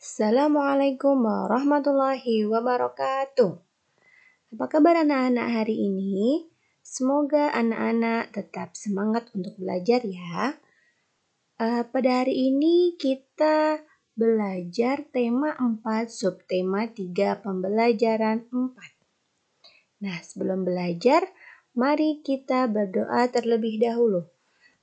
Assalamualaikum warahmatullahi wabarakatuh. Apa kabar anak-anak hari ini? Semoga anak-anak tetap semangat untuk belajar ya. Pada hari ini kita belajar tema 4, subtema 3, pembelajaran 4. Nah, sebelum belajar, mari kita berdoa terlebih dahulu.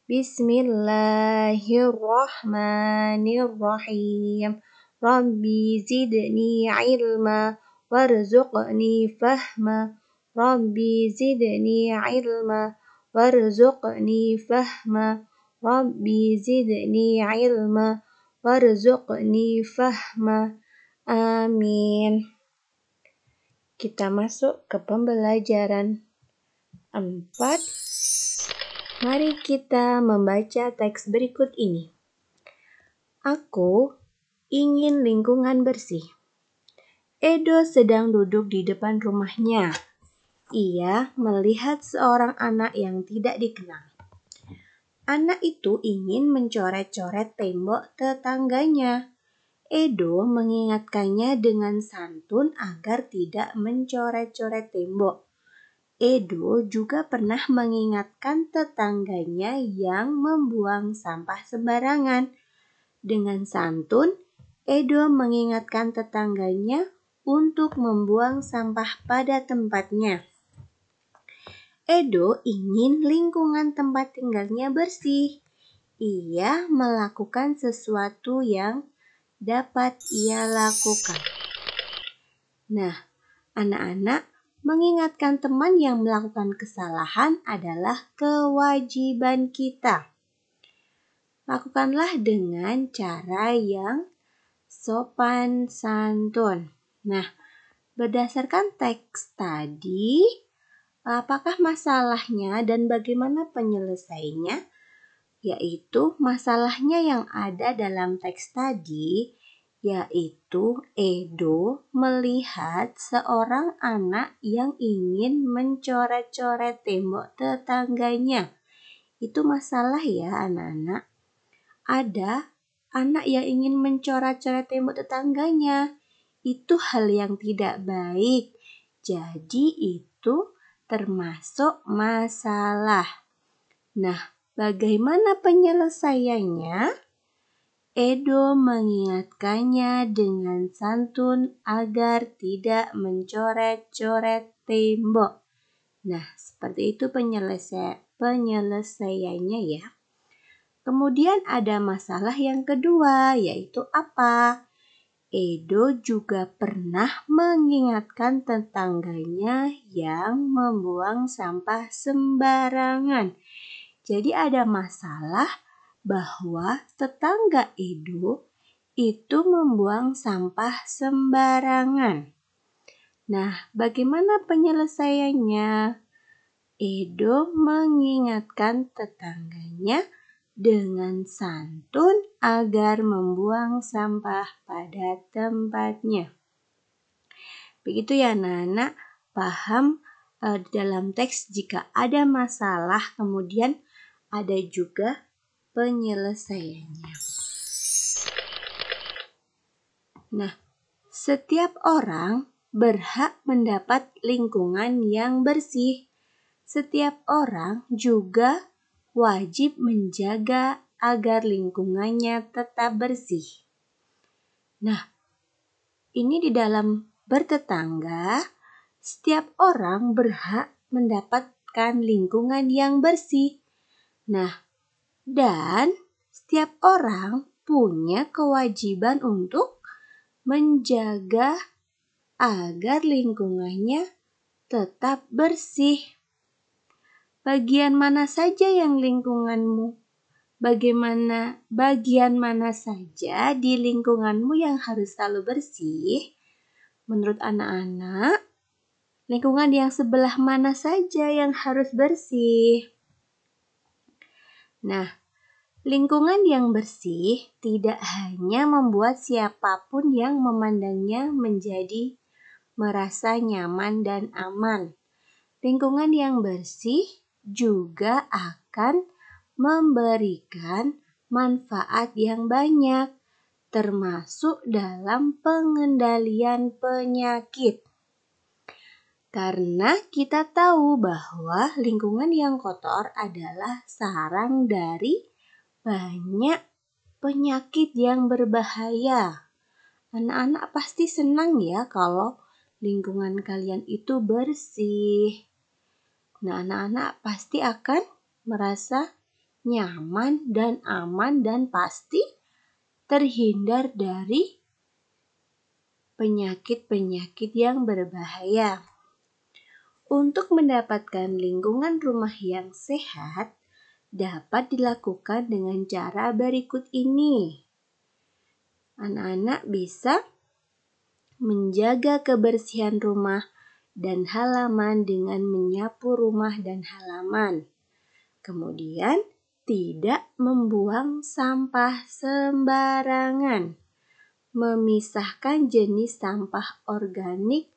Bismillahirrahmanirrahim. Rabbi zidni ilma warzuqni fahma. Rabbi zidni ilma warzuqni fahma. Rabbi zidni ilma warzuqni fahma. Amin. Kita masuk ke pembelajaran 4. Mari kita membaca teks berikut ini. Aku ingin lingkungan bersih. Edo sedang duduk di depan rumahnya. Ia melihat seorang anak yang tidak dikenal. Anak itu ingin mencoret-coret tembok tetangganya. Edo mengingatkannya dengan santun agar tidak mencoret-coret tembok. Edo juga pernah mengingatkan tetangganya yang membuang sampah sembarangan. Dengan santun, Edo mengingatkan tetangganya untuk membuang sampah pada tempatnya. Edo ingin lingkungan tempat tinggalnya bersih. Ia melakukan sesuatu yang dapat ia lakukan. Nah, anak-anak, mengingatkan teman yang melakukan kesalahan adalah kewajiban kita. Lakukanlah dengan cara yang sopan santun. Nah, berdasarkan teks tadi, apakah masalahnya dan bagaimana penyelesaiannya? Yaitu masalahnya yang ada dalam teks tadi, yaitu Edo melihat seorang anak yang ingin mencoret-coret tembok tetangganya. Itu masalah ya anak-anak. Ada anak yang ingin mencoret-coret tembok tetangganya. Itu hal yang tidak baik. Jadi itu termasuk masalah. Nah, bagaimana penyelesaiannya? Edo mengingatkannya dengan santun agar tidak mencoret-coret tembok. Nah, seperti itu penyelesaiannya ya. Kemudian ada masalah yang kedua, yaitu apa? Edo juga pernah mengingatkan tetangganya yang membuang sampah sembarangan. Jadi ada masalah bahwa tetangga Edo itu membuang sampah sembarangan. Nah, bagaimana penyelesaiannya? Edo mengingatkan tetangganya dengan santun agar membuang sampah pada tempatnya. Begitu ya anak-anak, paham dalam teks jika ada masalah kemudian ada juga penyelesaiannya. Nah, setiap orang berhak mendapat lingkungan yang bersih. Setiap orang juga wajib menjaga agar lingkungannya tetap bersih. Nah, ini di dalam bertetangga, setiap orang berhak mendapatkan lingkungan yang bersih. Nah, dan setiap orang punya kewajiban untuk menjaga agar lingkungannya tetap bersih. Bagian mana saja yang lingkunganmu? Bagian mana saja di lingkunganmu yang harus selalu bersih? Menurut anak-anak, lingkungan yang sebelah mana saja yang harus bersih? Nah, lingkungan yang bersih tidak hanya membuat siapapun yang memandangnya menjadi merasa nyaman dan aman. Lingkungan yang bersih juga akan memberikan manfaat yang banyak. termasuk dalam pengendalian penyakit. Karena kita tahu bahwa lingkungan yang kotor adalah sarang dari banyak penyakit yang berbahaya. Anak-anak pasti senang ya kalau lingkungan kalian itu bersih. Nah, anak-anak pasti akan merasa nyaman dan aman dan pasti terhindar dari penyakit-penyakit yang berbahaya. Untuk mendapatkan lingkungan rumah yang sehat, dapat dilakukan dengan cara berikut ini. Anak-anak bisa menjaga kebersihan rumah dan halaman dengan menyapu rumah dan halaman. Kemudian, tidak membuang sampah sembarangan. Memisahkan jenis sampah organik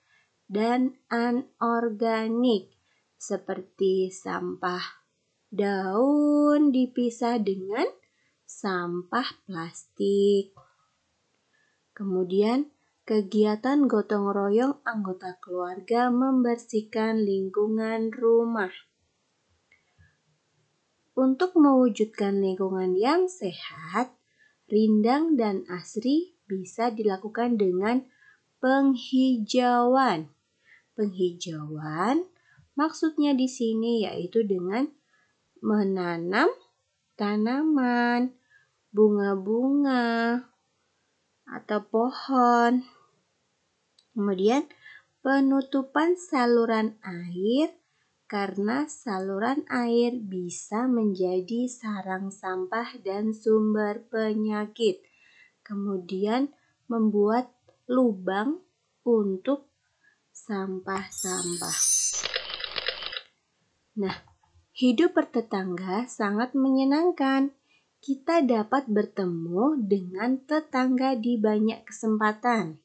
dan anorganik, seperti sampah daun dipisah dengan sampah plastik. Kemudian, kegiatan gotong royong anggota keluarga membersihkan lingkungan rumah. Untuk mewujudkan lingkungan yang sehat, Rindang dan Asri bisa dilakukan dengan penghijauan. Penghijauan maksudnya di sini yaitu dengan menanam tanaman, bunga-bunga, atau pohon. Kemudian penutupan saluran air karena saluran air bisa menjadi sarang sampah dan sumber penyakit. Kemudian membuat lubang untuk sampah-sampah. Nah, hidup bertetangga sangat menyenangkan. Kita dapat bertemu dengan tetangga di banyak kesempatan.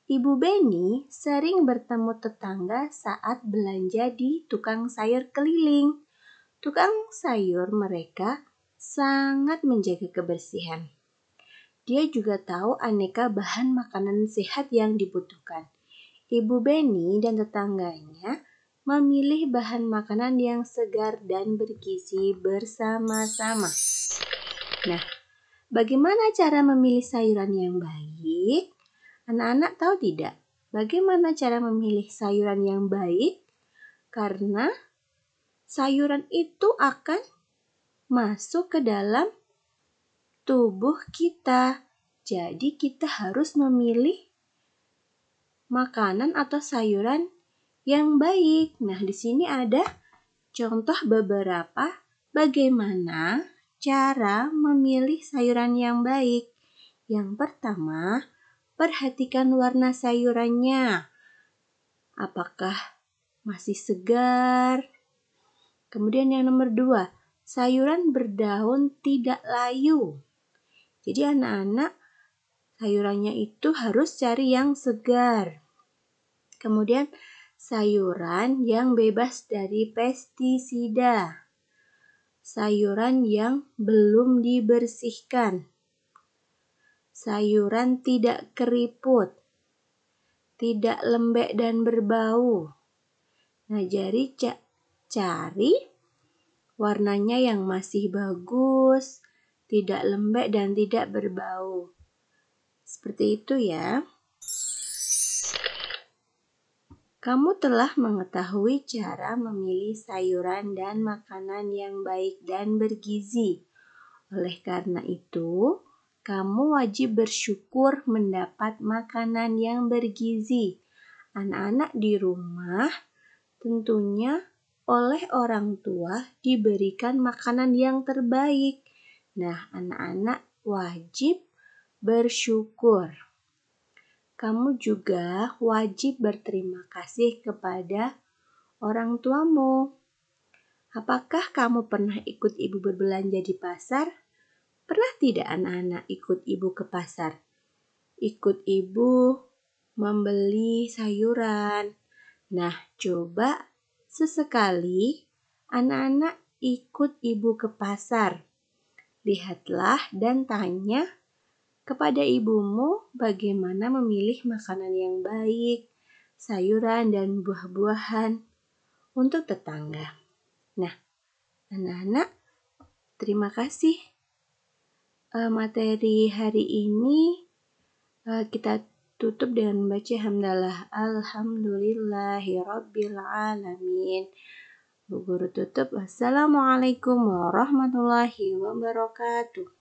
Ibu Beni sering bertemu tetangga saat belanja di tukang sayur keliling. Tukang sayur mereka sangat menjaga kebersihan. Dia juga tahu aneka bahan makanan sehat yang dibutuhkan. Ibu Beni dan tetangganya memilih bahan makanan yang segar dan bergizi bersama-sama. Nah, bagaimana cara memilih sayuran yang baik? Anak-anak tahu tidak? Bagaimana cara memilih sayuran yang baik? Karena sayuran itu akan masuk ke dalam tubuh kita. Jadi kita harus memilih makanan atau sayuran yang baik. Nah, di sini ada contoh beberapa bagaimana cara memilih sayuran yang baik. Yang pertama, perhatikan warna sayurannya. Apakah masih segar? Kemudian yang nomor 2, sayuran berdaun tidak layu. Jadi anak-anak sayurannya itu harus cari yang segar. Kemudian sayuran yang bebas dari pestisida. Sayuran yang belum dibersihkan. Sayuran tidak keriput, tidak lembek dan berbau. Nah, jadi cari warnanya yang masih bagus, tidak lembek dan tidak berbau. Seperti itu ya. Kamu telah mengetahui cara memilih sayuran dan makanan yang baik dan bergizi. Oleh karena itu, kamu wajib bersyukur mendapat makanan yang bergizi. Anak-anak di rumah tentunya oleh orang tua diberikan makanan yang terbaik. Nah, anak-anak wajib bersyukur. Kamu juga wajib berterima kasih kepada orang tuamu. Apakah kamu pernah ikut ibu berbelanja di pasar? Pernah tidak anak-anak ikut ibu ke pasar? Ikut ibu membeli sayuran. Nah, coba sesekali anak-anak ikut ibu ke pasar. Lihatlah dan tanya Kepada ibumu, bagaimana memilih makanan yang baik, sayuran dan buah-buahan untuk tetangga. Nah, anak-anak, terima kasih. Materi hari ini kita tutup dengan membaca hamdalah. Alhamdulillahirabbil alamin. Bu Guru tutup. Wassalamualaikum warahmatullahi wabarakatuh.